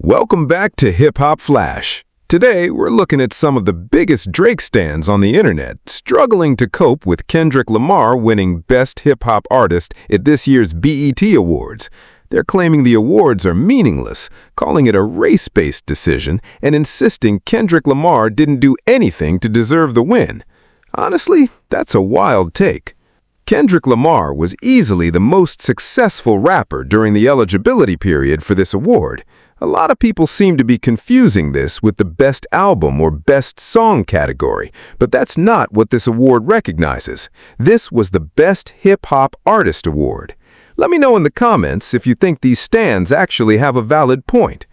Welcome back to Hip Hop Flash. Today, we're looking at some of the biggest Drake stans on the internet, struggling to cope with Kendrick Lamar winning Best Hip Hop Artist at this year's BET Awards. They're claiming the awards are meaningless, calling it a race-based decision, and insisting Kendrick Lamar didn't do anything to deserve the win. Honestly, that's a wild take. Kendrick Lamar was easily the most successful rapper during the eligibility period for this award. A lot of people seem to be confusing this with the Best Album or Best Song category, but that's not what this award recognizes. This was the Best Hip Hop Artist Award. Let me know in the comments if you think these stans actually have a valid point.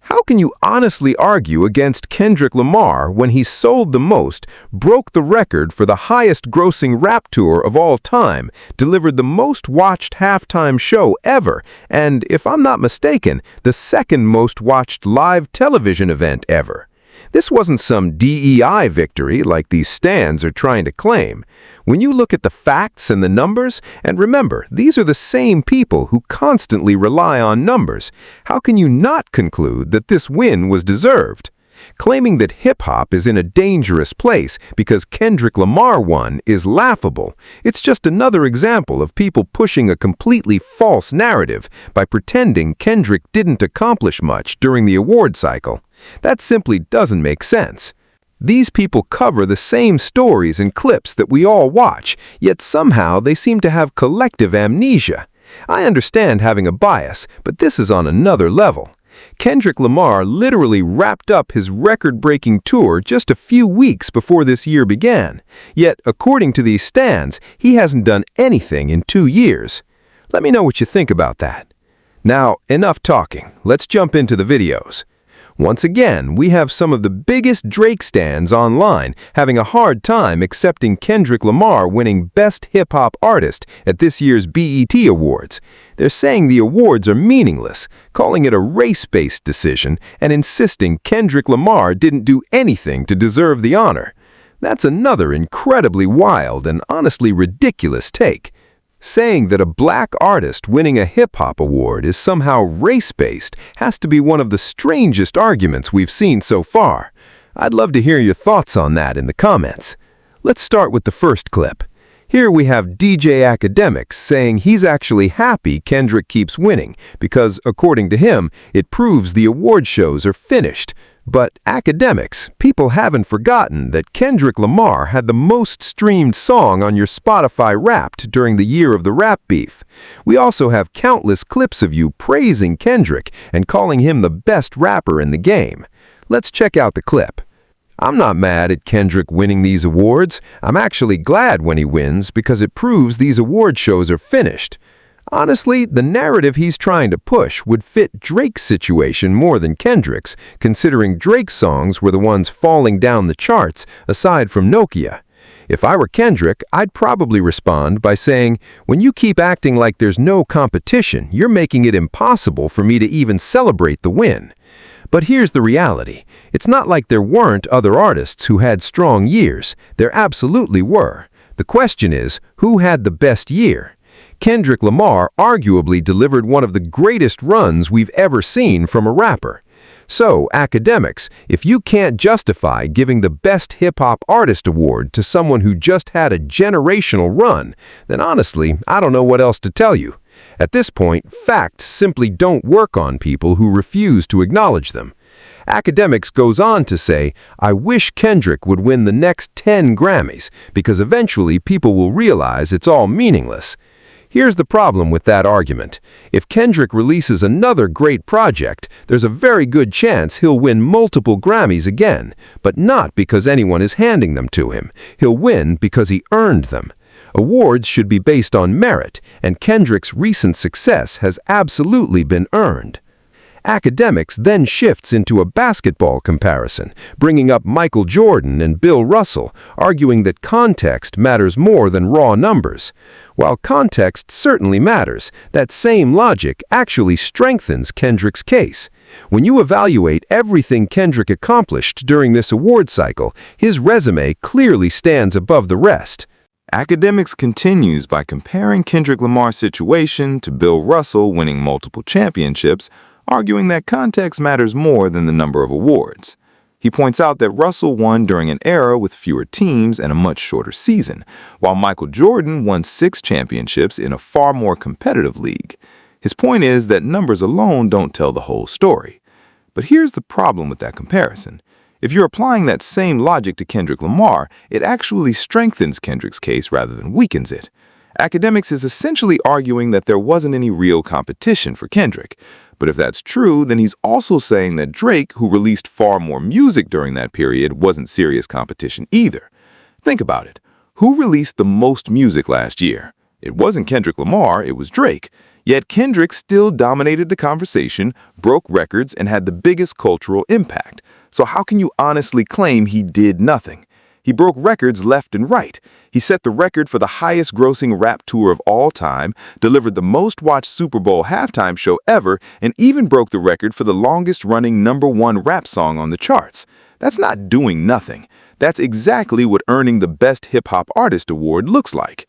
How can you honestly argue against Kendrick Lamar when he sold the most, broke the record for the highest-grossing rap tour of all time, delivered the most watched halftime show ever, and, if I'm not mistaken, the second most watched live television event ever? This wasn't some DEI victory like these stans are trying to claim. When you look at the facts and the numbers, and remember, these are the same people who constantly rely on numbers, how can you not conclude that this win was deserved? Claiming that hip-hop is in a dangerous place because Kendrick Lamar won is laughable. It's just another example of people pushing a completely false narrative by pretending Kendrick didn't accomplish much during the award cycle. That simply doesn't make sense. These people cover the same stories and clips that we all watch, yet somehow they seem to have collective amnesia. I understand having a bias, but this is on another level. Kendrick Lamar literally wrapped up his record-breaking tour just a few weeks before this year began. Yet, according to these stans, he hasn't done anything in 2 years. Let me know what you think about that. Now, enough talking. Let's jump into the videos. Once again, we have some of the biggest Drake stans online having a hard time accepting Kendrick Lamar winning Best Hip Hop Artist at this year's BET Awards. They're saying the awards are meaningless, calling it a race-based decision, and insisting Kendrick Lamar didn't do anything to deserve the honor. That's another incredibly wild and honestly ridiculous take. Saying that a black artist winning a hip-hop award is somehow race-based has to be one of the strangest arguments we've seen so far. I'd love to hear your thoughts on that in the comments. Let's start with the first clip. Here we have DJ Akademiks saying he's actually happy Kendrick keeps winning because, according to him, it proves the award shows are finished. But Akademiks, people haven't forgotten that Kendrick Lamar had the most streamed song on your Spotify Wrapped during the year of the rap beef. We also have countless clips of you praising Kendrick and calling him the best rapper in the game. Let's check out the clip. I'm not mad at Kendrick winning these awards. I'm actually glad when he wins because it proves these award shows are finished. Honestly, the narrative he's trying to push would fit Drake's situation more than Kendrick's, considering Drake's songs were the ones falling down the charts, aside from Nokia. If I were Kendrick, I'd probably respond by saying, when you keep acting like there's no competition, you're making it impossible for me to even celebrate the win. But here's the reality. It's not like there weren't other artists who had strong years. There absolutely were. The question is, who had the best year? Kendrick Lamar arguably delivered one of the greatest runs we've ever seen from a rapper. So, Akademiks, if you can't justify giving the Best Hip Hop Artist Award to someone who just had a generational run, then honestly, I don't know what else to tell you. At this point, facts simply don't work on people who refuse to acknowledge them. Akademiks goes on to say, I wish Kendrick would win the next 10 Grammys, because eventually people will realize it's all meaningless. Here's the problem with that argument. If Kendrick releases another great project, there's a very good chance he'll win multiple Grammys again, but not because anyone is handing them to him. He'll win because he earned them. Awards should be based on merit, and Kendrick's recent success has absolutely been earned. Akademiks then shifts into a basketball comparison, bringing up Michael Jordan and Bill Russell, arguing that context matters more than raw numbers. While context certainly matters, that same logic actually strengthens Kendrick's case. When you evaluate everything Kendrick accomplished during this award cycle, his resume clearly stands above the rest. Akademiks continues by comparing Kendrick Lamar's situation to Bill Russell winning multiple championships, arguing that context matters more than the number of awards. He points out that Russell won during an era with fewer teams and a much shorter season, while Michael Jordan won 6 championships in a far more competitive league. His point is that numbers alone don't tell the whole story. But here's the problem with that comparison. If you're applying that same logic to Kendrick Lamar, it actually strengthens Kendrick's case rather than weakens it. Akademiks is essentially arguing that there wasn't any real competition for Kendrick. But if that's true, then he's also saying that Drake, who released far more music during that period, wasn't serious competition either. Think about it. Who released the most music last year? It wasn't Kendrick Lamar, it was Drake. Yet Kendrick still dominated the conversation, broke records, and had the biggest cultural impact. So how can you honestly claim he did nothing? He broke records left and right. He set the record for the highest-grossing rap tour of all time, delivered the most-watched Super Bowl halftime show ever, and even broke the record for the longest-running #1 rap song on the charts. That's not doing nothing. That's exactly what earning the Best Hip-Hop Artist Award looks like.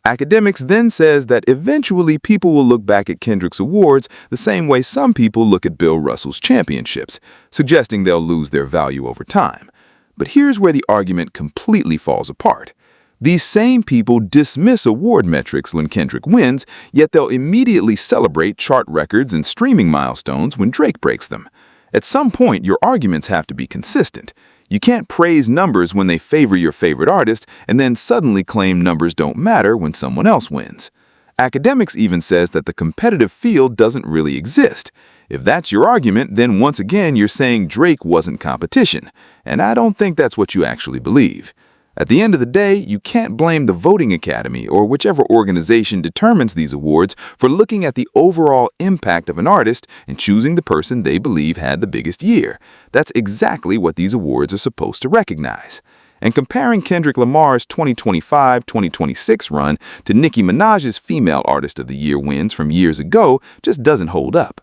Akademiks then says that eventually people will look back at Kendrick's awards the same way some people look at Bill Russell's championships, suggesting they'll lose their value over time. But here's where the argument completely falls apart. These same people dismiss award metrics when Kendrick wins, yet they'll immediately celebrate chart records and streaming milestones when Drake breaks them. At some point, your arguments have to be consistent. You can't praise numbers when they favor your favorite artist and then suddenly claim numbers don't matter when someone else wins. Akademiks even says that the competitive field doesn't really exist. If that's your argument, then once again you're saying Drake wasn't competition, and I don't think that's what you actually believe. At the end of the day, you can't blame the Voting Academy or whichever organization determines these awards for looking at the overall impact of an artist and choosing the person they believe had the biggest year. That's exactly what these awards are supposed to recognize. And comparing Kendrick Lamar's 2025-2026 run to Nicki Minaj's Female Artist of the Year wins from years ago just doesn't hold up.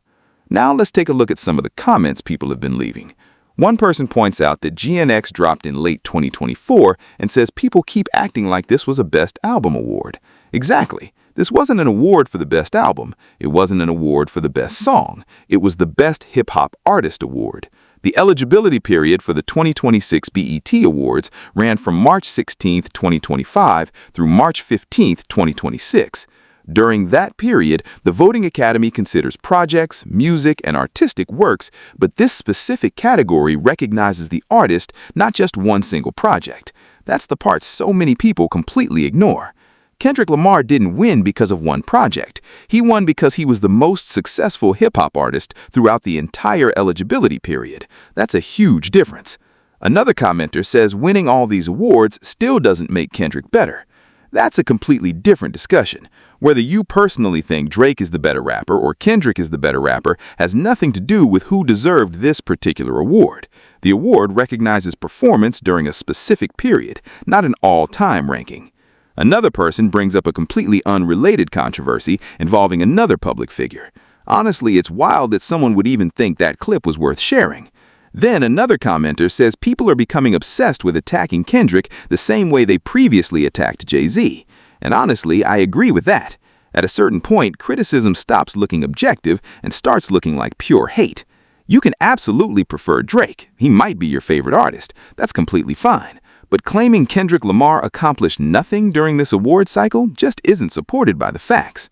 Now let's take a look at some of the comments people have been leaving. One person points out that GNX dropped in late 2024 and says people keep acting like this was a Best Album award. Exactly. This wasn't an award for the best album. It wasn't an award for the best song. It was the Best Hip Hop Artist Award. The eligibility period for the 2026 BET Awards ran from March 16, 2025 through March 15, 2026. During that period, the Voting Academy considers projects, music, and artistic works, but this specific category recognizes the artist, not just one single project. That's the part so many people completely ignore. Kendrick Lamar didn't win because of one project. He won because he was the most successful hip-hop artist throughout the entire eligibility period. That's a huge difference. Another commenter says winning all these awards still doesn't make Kendrick better. That's a completely different discussion. Whether you personally think Drake is the better rapper or Kendrick is the better rapper has nothing to do with who deserved this particular award. The award recognizes performance during a specific period, not an all-time ranking. Another person brings up a completely unrelated controversy involving another public figure. Honestly, it's wild that someone would even think that clip was worth sharing. Then another commenter says people are becoming obsessed with attacking Kendrick the same way they previously attacked Jay-Z. And honestly, I agree with that. At a certain point, criticism stops looking objective and starts looking like pure hate. You can absolutely prefer Drake. He might be your favorite artist. That's completely fine. But claiming Kendrick Lamar accomplished nothing during this award cycle just isn't supported by the facts.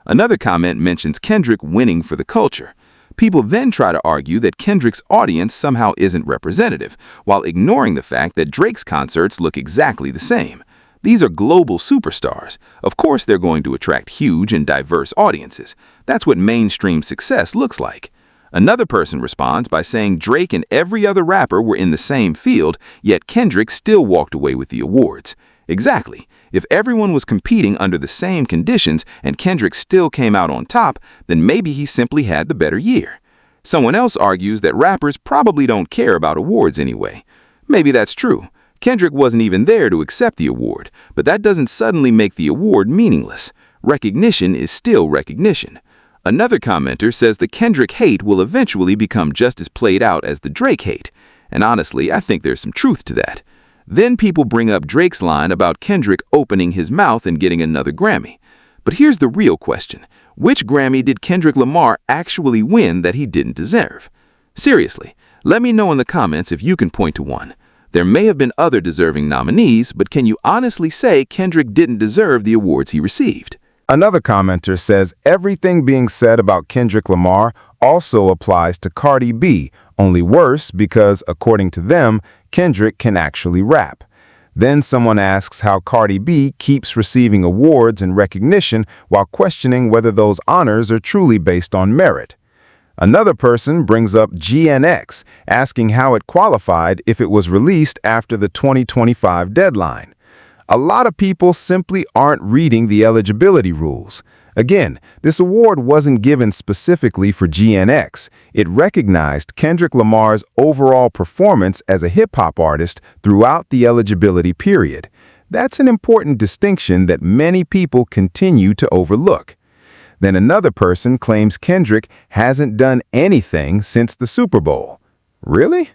Another comment mentions Kendrick winning for the culture. People then try to argue that Kendrick's audience somehow isn't representative, while ignoring the fact that Drake's concerts look exactly the same. These are global superstars. Of course they're going to attract huge and diverse audiences. That's what mainstream success looks like. Another person responds by saying Drake and every other rapper were in the same field, yet Kendrick still walked away with the awards. Exactly. If everyone was competing under the same conditions and Kendrick still came out on top, then maybe he simply had the better year. Someone else argues that rappers probably don't care about awards anyway. Maybe that's true. Kendrick wasn't even there to accept the award, but that doesn't suddenly make the award meaningless. Recognition is still recognition. Another commenter says the Kendrick hate will eventually become just as played out as the Drake hate. And honestly, I think there's some truth to that. Then people bring up Drake's line about Kendrick opening his mouth and getting another Grammy. But here's the real question. Which Grammy did Kendrick Lamar actually win that he didn't deserve? Seriously, let me know in the comments if you can point to one. There may have been other deserving nominees, but can you honestly say Kendrick didn't deserve the awards he received? Another commenter says everything being said about Kendrick Lamar also applies to Cardi B, only worse because, according to them, Kendrick can actually rap. Then someone asks how Cardi B keeps receiving awards and recognition while questioning whether those honors are truly based on merit. Another person brings up GNX, asking how it qualified if it was released after the 2025 deadline. A lot of people simply aren't reading the eligibility rules. Again, this award wasn't given specifically for GNX. It recognized Kendrick Lamar's overall performance as a hip-hop artist throughout the eligibility period. That's an important distinction that many people continue to overlook. Then another person claims Kendrick hasn't done anything since the Super Bowl. Really?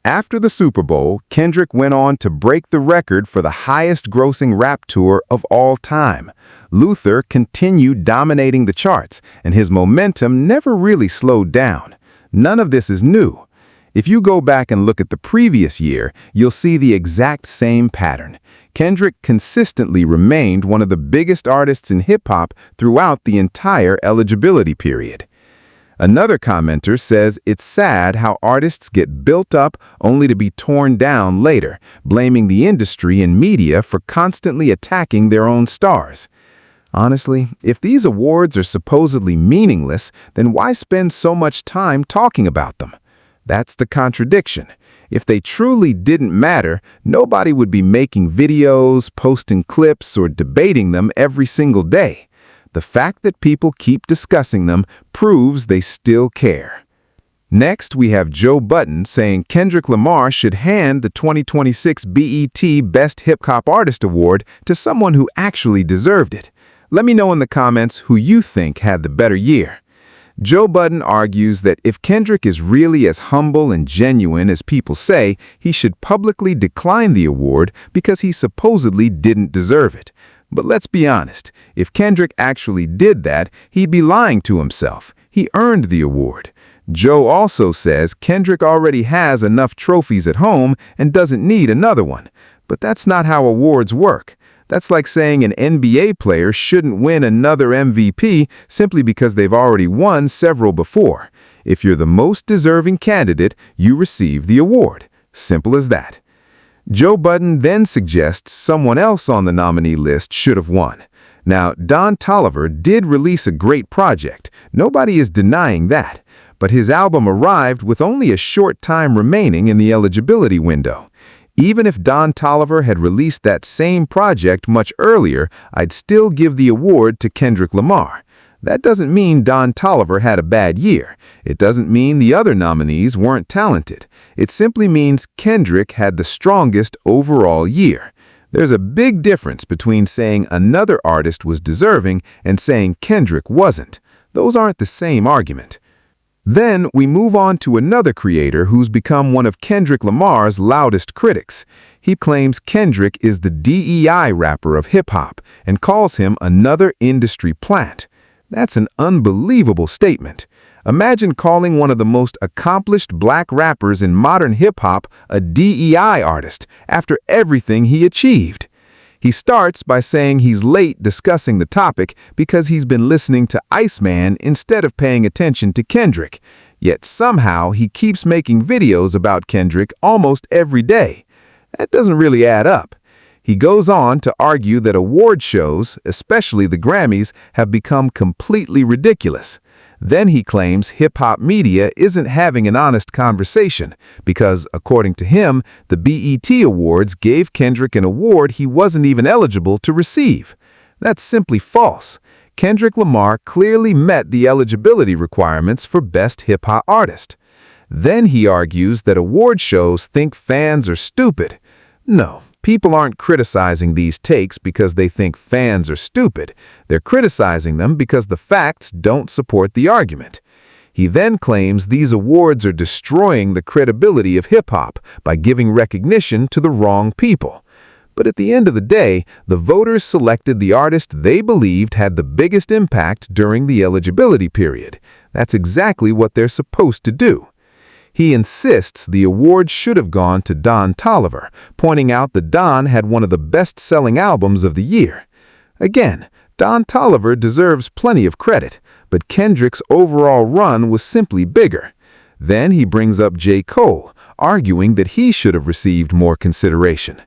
After the Super Bowl, Kendrick went on to break the record for the highest-grossing rap tour of all time. Luther continued dominating the charts, and his momentum never really slowed down. None of this is new. If you go back and look at the previous year, you'll see the exact same pattern. Kendrick consistently remained one of the biggest artists in hip-hop throughout the entire eligibility period. Another commenter says it's sad how artists get built up only to be torn down later, blaming the industry and media for constantly attacking their own stars. Honestly, if these awards are supposedly meaningless, then why spend so much time talking about them? That's the contradiction. If they truly didn't matter, nobody would be making videos, posting clips, or debating them every single day. The fact that people keep discussing them proves they still care. Next, we have Joe Budden saying Kendrick Lamar should hand the 2026 BET Best Hip Hop Artist Award to someone who actually deserved it. Let me know in the comments who you think had the better year. Joe Budden argues that if Kendrick is really as humble and genuine as people say, he should publicly decline the award because he supposedly didn't deserve it. But let's be honest, if Kendrick actually did that, he'd be lying to himself. He earned the award. Joe also says Kendrick already has enough trophies at home and doesn't need another one. But that's not how awards work. That's like saying an NBA player shouldn't win another MVP simply because they've already won several before. If you're the most deserving candidate, you receive the award. Simple as that. Joe Budden then suggests someone else on the nominee list should have won. Now, Don Toliver did release a great project. Nobody is denying that. But his album arrived with only a short time remaining in the eligibility window. Even if Don Toliver had released that same project much earlier, I'd still give the award to Kendrick Lamar. That doesn't mean Don Toliver had a bad year. It doesn't mean the other nominees weren't talented. It simply means Kendrick had the strongest overall year. There's a big difference between saying another artist was deserving and saying Kendrick wasn't. Those aren't the same argument. Then we move on to another creator who's become one of Kendrick Lamar's loudest critics. He claims Kendrick is the DEI rapper of hip-hop and calls him another industry plant. That's an unbelievable statement. Imagine calling one of the most accomplished black rappers in modern hip-hop a DEI artist after everything he achieved. He starts by saying he's late discussing the topic because he's been listening to Iceman instead of paying attention to Kendrick. Yet somehow he keeps making videos about Kendrick almost every day. That doesn't really add up. He goes on to argue that award shows, especially the Grammys, have become completely ridiculous. Then he claims hip-hop media isn't having an honest conversation because, according to him, the BET Awards gave Kendrick an award he wasn't even eligible to receive. That's simply false. Kendrick Lamar clearly met the eligibility requirements for Best Hip-Hop Artist. Then he argues that award shows think fans are stupid. No. People aren't criticizing these takes because they think fans are stupid. They're criticizing them because the facts don't support the argument. He then claims these awards are destroying the credibility of hip-hop by giving recognition to the wrong people. But at the end of the day, the voters selected the artist they believed had the biggest impact during the eligibility period. That's exactly what they're supposed to do. He insists the award should have gone to Don Toliver, pointing out that Don had one of the best-selling albums of the year. Again, Don Toliver deserves plenty of credit, but Kendrick's overall run was simply bigger. Then he brings up J. Cole, arguing that he should have received more consideration.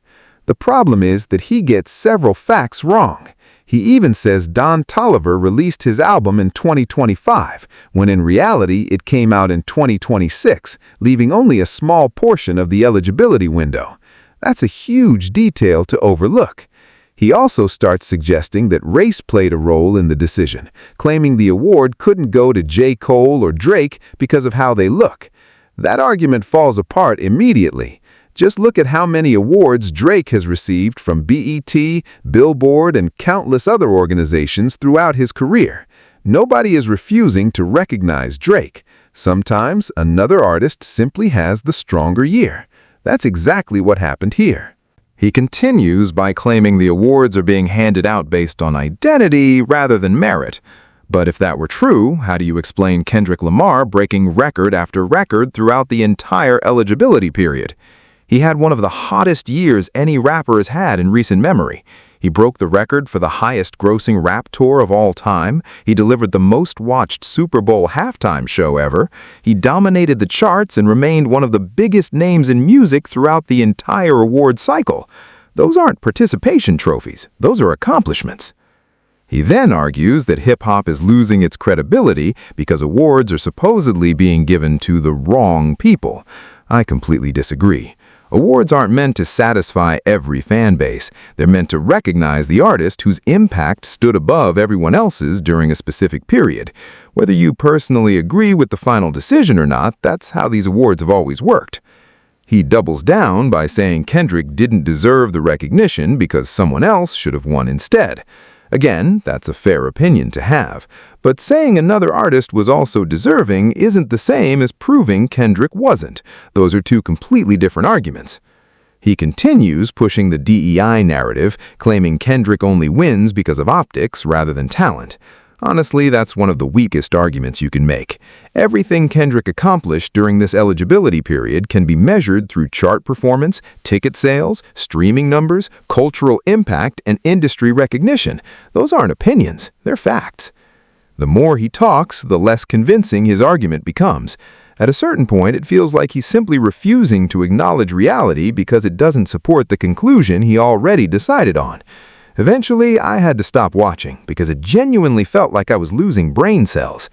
The problem is that he gets several facts wrong. He even says Don Toliver released his album in 2025, when in reality it came out in 2026, leaving only a small portion of the eligibility window. That's a huge detail to overlook. He also starts suggesting that race played a role in the decision, claiming the award couldn't go to J. Cole or Drake because of how they look. That argument falls apart immediately. Just look at how many awards Drake has received from BET, Billboard, and countless other organizations throughout his career. Nobody is refusing to recognize Drake. Sometimes another artist simply has the stronger year. That's exactly what happened here. He continues by claiming the awards are being handed out based on identity rather than merit. But if that were true, how do you explain Kendrick Lamar breaking record after record throughout the entire eligibility period? He had one of the hottest years any rapper has had in recent memory. He broke the record for the highest-grossing rap tour of all time. He delivered the most-watched Super Bowl halftime show ever. He dominated the charts and remained one of the biggest names in music throughout the entire award cycle. Those aren't participation trophies. Those are accomplishments. He then argues that hip-hop is losing its credibility because awards are supposedly being given to the wrong people. I completely disagree. Awards aren't meant to satisfy every fan base. They're meant to recognize the artist whose impact stood above everyone else's during a specific period. Whether you personally agree with the final decision or not, that's how these awards have always worked. He doubles down by saying Kendrick didn't deserve the recognition because someone else should have won instead. Again, that's a fair opinion to have, but saying another artist was also deserving isn't the same as proving Kendrick wasn't. Those are two completely different arguments. He continues pushing the DEI narrative, claiming Kendrick only wins because of optics rather than talent. Honestly, that's one of the weakest arguments you can make. Everything Kendrick accomplished during this eligibility period can be measured through chart performance, ticket sales, streaming numbers, cultural impact, and industry recognition. Those aren't opinions, they're facts. The more he talks, the less convincing his argument becomes. At a certain point, it feels like he's simply refusing to acknowledge reality because it doesn't support the conclusion he already decided on. Eventually, I had to stop watching because it genuinely felt like I was losing brain cells.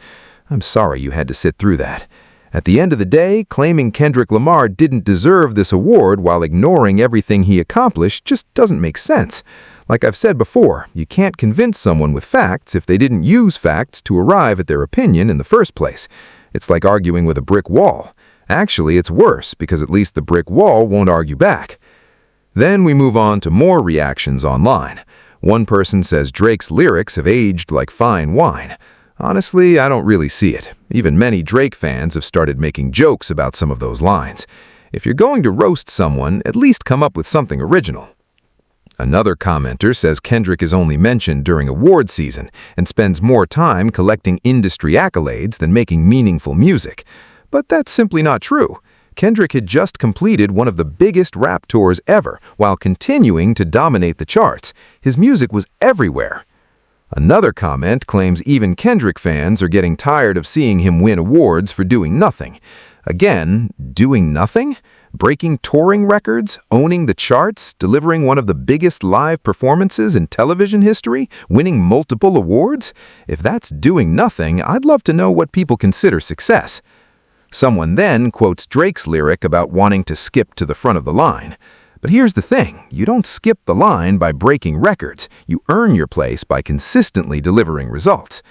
I'm sorry you had to sit through that. At the end of the day, claiming Kendrick Lamar didn't deserve this award while ignoring everything he accomplished just doesn't make sense. Like I've said before, you can't convince someone with facts if they didn't use facts to arrive at their opinion in the first place. It's like arguing with a brick wall. Actually, it's worse because at least the brick wall won't argue back. Then we move on to more reactions online. One person says Drake's lyrics have aged like fine wine. Honestly, I don't really see it. Even many Drake fans have started making jokes about some of those lines. If you're going to roast someone, at least come up with something original. Another commenter says Kendrick is only mentioned during award season and spends more time collecting industry accolades than making meaningful music. But that's simply not true. Kendrick had just completed one of the biggest rap tours ever while continuing to dominate the charts. His music was everywhere. Another comment claims even Kendrick fans are getting tired of seeing him win awards for doing nothing. Again, doing nothing? Breaking touring records, owning the charts, delivering one of the biggest live performances in television history, winning multiple awards? If that's doing nothing, I'd love to know what people consider success. Someone then quotes Drake's lyric about wanting to skip to the front of the line. But here's the thing, you don't skip the line by breaking records. You earn your place by consistently delivering results.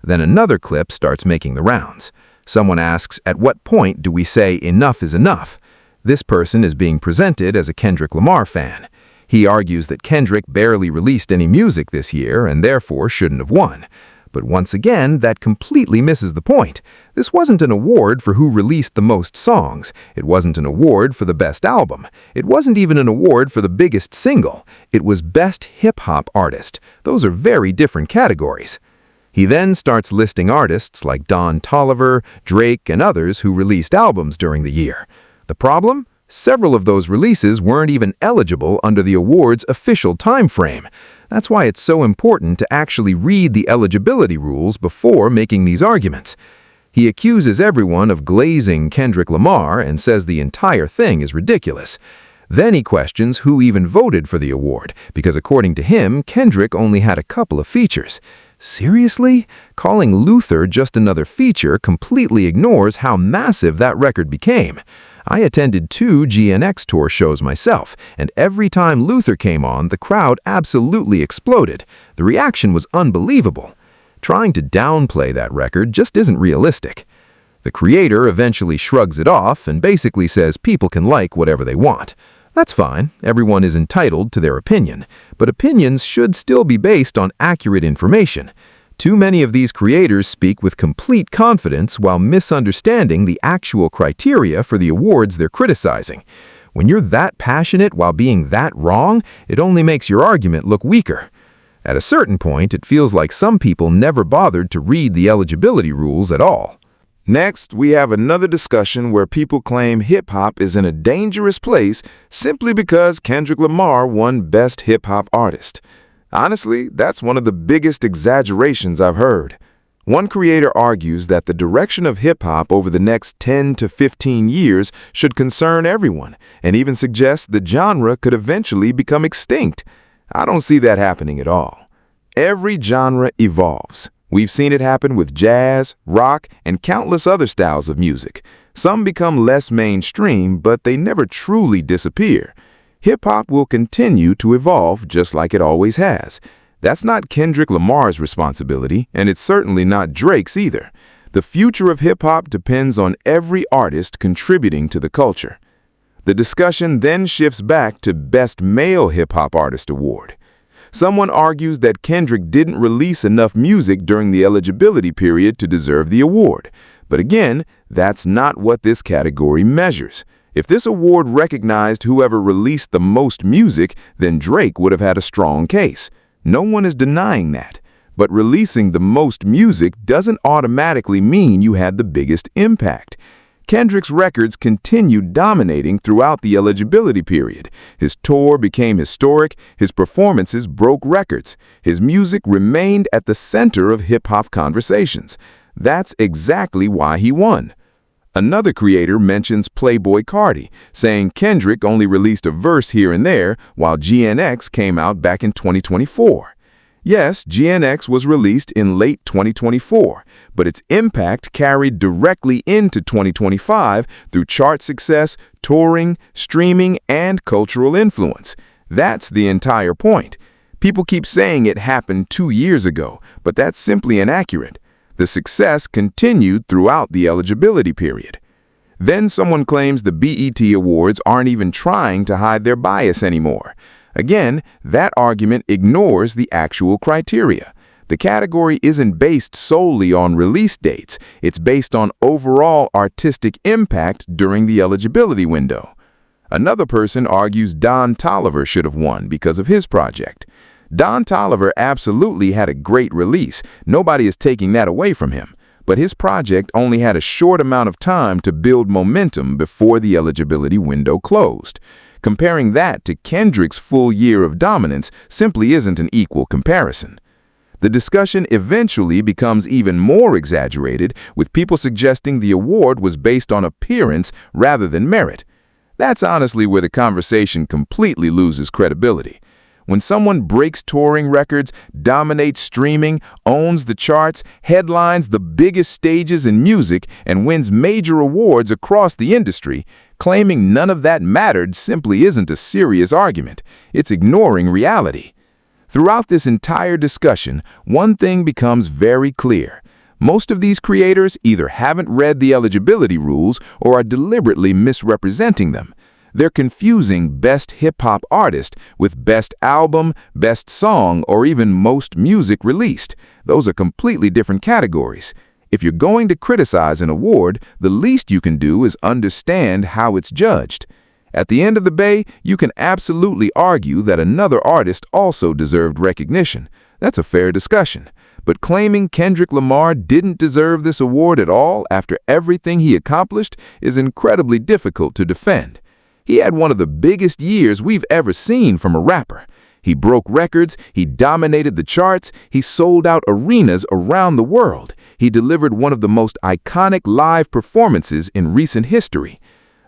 Then another clip starts making the rounds. Someone asks, at what point do we say enough is enough? This person is being presented as a Kendrick Lamar fan. He argues that Kendrick barely released any music this year and therefore shouldn't have won. But once again, that completely misses the point. This wasn't an award for who released the most songs. It wasn't an award for the best album. It wasn't even an award for the biggest single. It was Best Hip-Hop Artist. Those are very different categories. He then starts listing artists like Don Toliver, Drake, and others who released albums during the year. The problem? Several of those releases weren't even eligible under the award's official time frame. That's why it's so important to actually read the eligibility rules before making these arguments. He accuses everyone of glazing Kendrick Lamar and says the entire thing is ridiculous. Then he questions who even voted for the award, because according to him, Kendrick only had a couple of features. Seriously? Calling Luther just another feature completely ignores how massive that record became. I attended 2 GNX tour shows myself, and every time Luther came on, the crowd absolutely exploded. The reaction was unbelievable. Trying to downplay that record just isn't realistic. The creator eventually shrugs it off and basically says people can like whatever they want. That's fine, everyone is entitled to their opinion, but opinions should still be based on accurate information. Too many of these creators speak with complete confidence while misunderstanding the actual criteria for the awards they're criticizing. When you're that passionate while being that wrong, it only makes your argument look weaker. At a certain point, it feels like some people never bothered to read the eligibility rules at all. Next, we have another discussion where people claim hip-hop is in a dangerous place simply because Kendrick Lamar won Best Hip-Hop Artist. Honestly, that's one of the biggest exaggerations I've heard. One creator argues that the direction of hip-hop over the next 10 to 15 years should concern everyone, and even suggests the genre could eventually become extinct. I don't see that happening at all. Every genre evolves. We've seen it happen with jazz, rock, and countless other styles of music. Some become less mainstream, but they never truly disappear. Hip-hop will continue to evolve just like it always has. That's not Kendrick Lamar's responsibility, and it's certainly not Drake's either. The future of hip-hop depends on every artist contributing to the culture. The discussion then shifts back to Best Male Hip-Hop Artist Award. Someone argues that Kendrick didn't release enough music during the eligibility period to deserve the award. But again, that's not what this category measures. If this award recognized whoever released the most music, then Drake would have had a strong case. No one is denying that. But releasing the most music doesn't automatically mean you had the biggest impact. Kendrick's records continued dominating throughout the eligibility period. His tour became historic, his performances broke records. His music remained at the center of hip-hop conversations. That's exactly why he won. Another creator mentions Playboi Carti, saying Kendrick only released a verse here and there, while GNX came out back in 2024. Yes, GNX was released in late 2024, but its impact carried directly into 2025 through chart success, touring, streaming, and cultural influence. That's the entire point. People keep saying it happened 2 years ago, but that's simply inaccurate. The success continued throughout the eligibility period. Then someone claims the BET Awards aren't even trying to hide their bias anymore. Again, that argument ignores the actual criteria. The category isn't based solely on release dates. It's based on overall artistic impact during the eligibility window. Another person argues Don Toliver should have won because of his project. Don Toliver absolutely had a great release. Nobody is taking that away from him. But his project only had a short amount of time to build momentum before the eligibility window closed. Comparing that to Kendrick's full year of dominance simply isn't an equal comparison. The discussion eventually becomes even more exaggerated, with people suggesting the award was based on appearance rather than merit. That's honestly where the conversation completely loses credibility. When someone breaks touring records, dominates streaming, owns the charts, headlines the biggest stages in music, and wins major awards across the industry, claiming none of that mattered simply isn't a serious argument. It's ignoring reality. Throughout this entire discussion, one thing becomes very clear. Most of these creators either haven't read the eligibility rules or are deliberately misrepresenting them. They're confusing Best Hip-Hop Artist with Best Album, Best Song, or even Most Music Released. Those are completely different categories. If you're going to criticize an award, the least you can do is understand how it's judged. At the end of the day, you can absolutely argue that another artist also deserved recognition. That's a fair discussion. But claiming Kendrick Lamar didn't deserve this award at all after everything he accomplished is incredibly difficult to defend. He had one of the biggest years we've ever seen from a rapper. He broke records, he dominated the charts, he sold out arenas around the world. He delivered one of the most iconic live performances in recent history.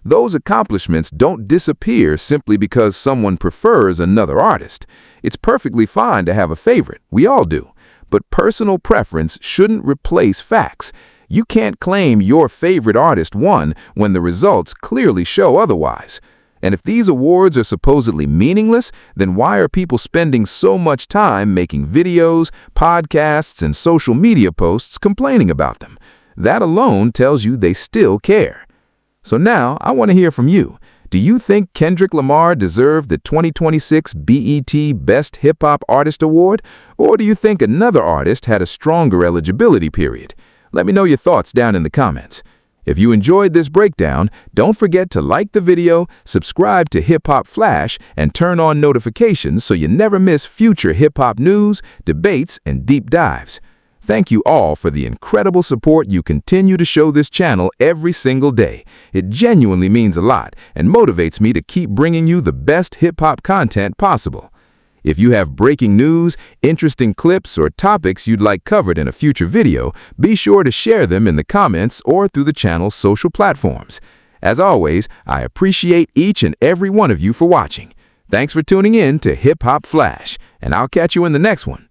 Those accomplishments don't disappear simply because someone prefers another artist. It's perfectly fine to have a favorite, we all do. But personal preference shouldn't replace facts. You can't claim your favorite artist won when the results clearly show otherwise. And if these awards are supposedly meaningless, then why are people spending so much time making videos, podcasts, and social media posts complaining about them? That alone tells you they still care. So now, I want to hear from you. Do you think Kendrick Lamar deserved the 2026 BET Best Hip Hop Artist Award? Or do you think another artist had a stronger eligibility period? Let me know your thoughts down in the comments. If you enjoyed this breakdown, don't forget to like the video, subscribe to Hip Hop Flash, and turn on notifications so you never miss future hip-hop news, debates, and deep dives. Thank you all for the incredible support you continue to show this channel every single day. It genuinely means a lot and motivates me to keep bringing you the best hip-hop content possible. If you have breaking news, interesting clips, or topics you'd like covered in a future video, be sure to share them in the comments or through the channel's social platforms. As always, I appreciate each and every one of you for watching. Thanks for tuning in to Hip Hop Flash, and I'll catch you in the next one.